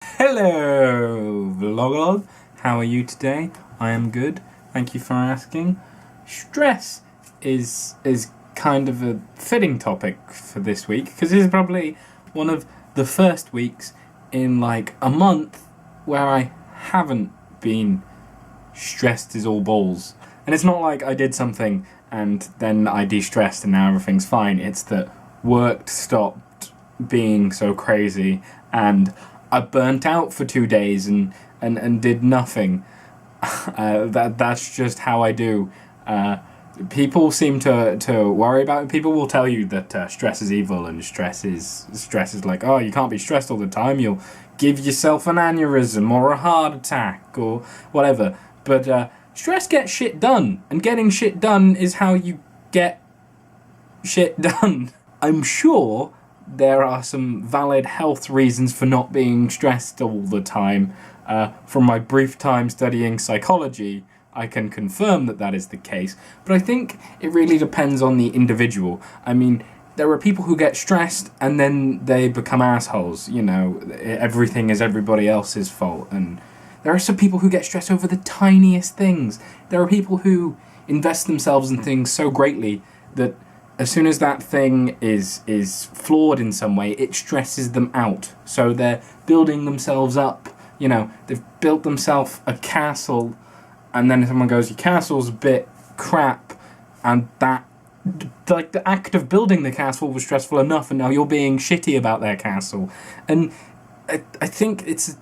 Hello, Vlogalogue. How are you today? I am good. Thank you for asking. Stress is kind of a fitting topic for this week because this is probably one of the first weeks in like a month where I haven't been stressed as all balls. And it's not like I did something and then I de-stressed and now everything's fine. It's that work stopped being so crazy and I burnt out for 2 days and did nothing. That's just how I do. People seem to worry about it. People will tell you that stress is evil and stress is like, oh, you can't be stressed all the time. You'll give yourself an aneurysm or a heart attack or whatever. But stress gets shit done, and getting shit done is how you get shit done. I'm sure there are some valid health reasons for not being stressed all the time. From my brief time studying psychology, I can confirm that is the case. But I think it really depends on the individual. I mean, there are people who get stressed and then they become assholes. You know, everything is everybody else's fault. And there are some people who get stressed over the tiniest things. There are people who invest themselves in things so greatly that as soon as that thing is flawed in some way, it stresses them out. So they're building themselves up. You know, they've built themselves a castle, and then someone goes, your castle's a bit crap, and that, like, the act of building the castle was stressful enough, and now you're being shitty about their castle. And I think it's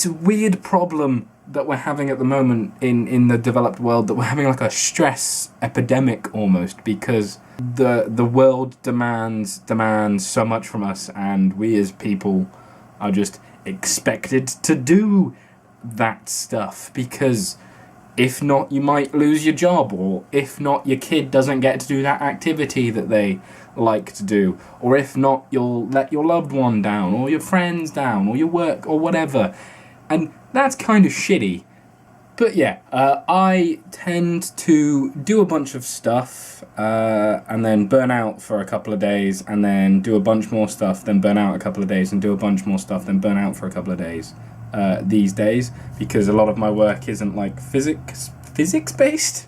a weird problem that we're having at the moment in the developed world, that we're having like a stress epidemic almost, because the world demands so much from us, and we as people are just expected to do that stuff, because if not you might lose your job, or if not your kid doesn't get to do that activity that they like to do, or if not you'll let your loved one down, or your friends down, or your work, or whatever. And that's kind of shitty. But yeah, I tend to do a bunch of stuff and then burn out for a couple of days, and then do a bunch more stuff, then burn out a couple of days, and do a bunch more stuff, then burn out for a couple of days these days, because a lot of my work isn't like physics based.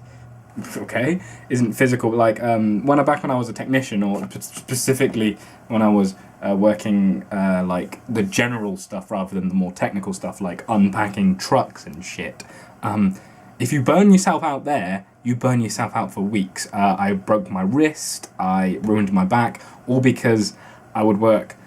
Okay, isn't physical. Like when I was a technician, or specifically when I was working like the general stuff rather than the more technical stuff, like unpacking trucks and shit. If you burn yourself out there, you burn yourself out for weeks. I broke my wrist, I ruined my back, all because I would work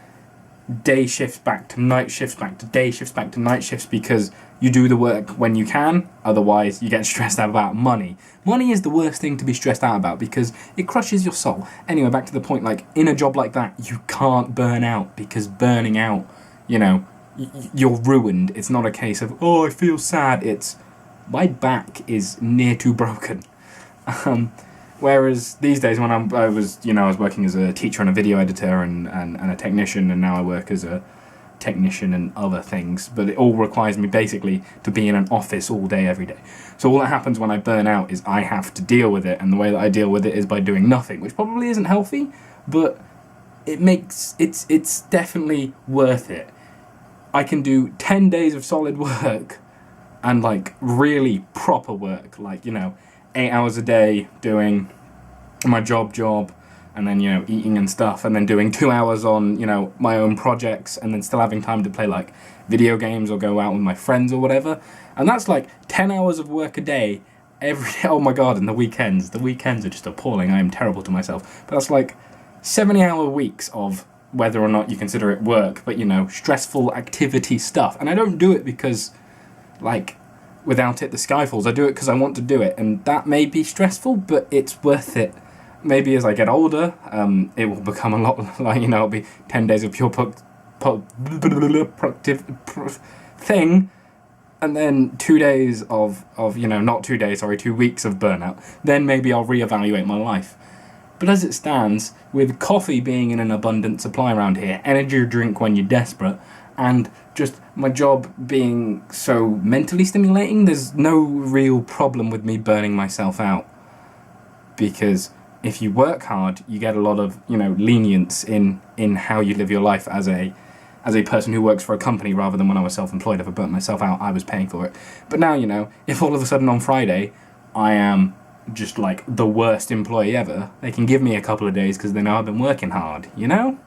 day shifts back to night shifts, back to day shifts, back to night shifts, because you do the work when you can, otherwise you get stressed out about money. Money is the worst thing to be stressed out about, because it crushes your soul. Anyway, back to the point, like, in a job like that, you can't burn out, because burning out, you know, you're ruined. It's not a case of, oh, I feel sad, it's, my back is near to broken. Whereas these days, when I was working as a teacher and a video editor and a technician, and now I work as a technician and other things, but it all requires me basically to be in an office all day, every day. So all that happens when I burn out is I have to deal with it, and the way that I deal with it is by doing nothing, which probably isn't healthy, but it's definitely worth it. I can do 10 days of solid work, and like really proper work, like, 8 hours a day doing my job, and then, eating and stuff, and then doing 2 hours on, my own projects, and then still having time to play, like, video games or go out with my friends or whatever. And that's, like, 10 hours of work a day every day. Oh, my God, and the weekends. The weekends are just appalling. I am terrible to myself. But that's, like, 70-hour weeks of whether or not you consider it work, but, stressful activity stuff. And I don't do it because, like, without it the sky falls. I do it because I want to do it, and that may be stressful, but it's worth it. Maybe as I get older, it will become a lot like, it'll be 10 days of pure productive thing, and then 2 days of 2 weeks of burnout. Then maybe I'll reevaluate my life. But as it stands, with coffee being in an abundant supply around here, energy drink when you're desperate, and just my job being so mentally stimulating, there's no real problem with me burning myself out. Because if you work hard, you get a lot of, lenience in how you live your life as a as a person who works for a company rather than when I was self-employed. If I burnt myself out, I was paying for it. But now, you know, if all of a sudden on Friday I am just like the worst employee ever, they can give me a couple of days because they know I've been working hard, you know?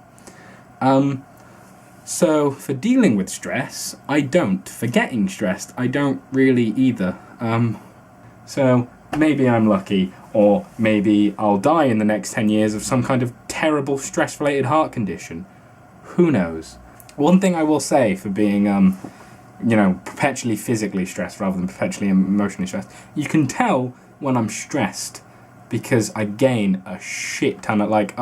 So for dealing with stress, I don't. For getting stressed, I don't really either. So maybe I'm lucky, or maybe I'll die in the next 10 years of some kind of terrible stress-related heart condition. Who knows? One thing I will say for being, you know, perpetually physically stressed rather than perpetually emotionally stressed, you can tell when I'm stressed because I gain a shit ton of, like,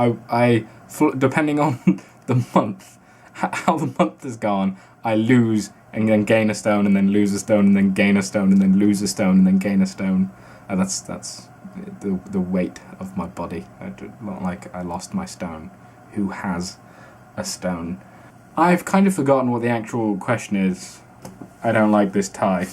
depending on the month, how the month has gone, I lose and then gain a stone and then lose a stone and then gain a stone and then lose a stone and then gain a stone. And that's the weight of my body. Not like I lost my stone. Who has a stone? I've kind of forgotten what the actual question is. I don't like this tie.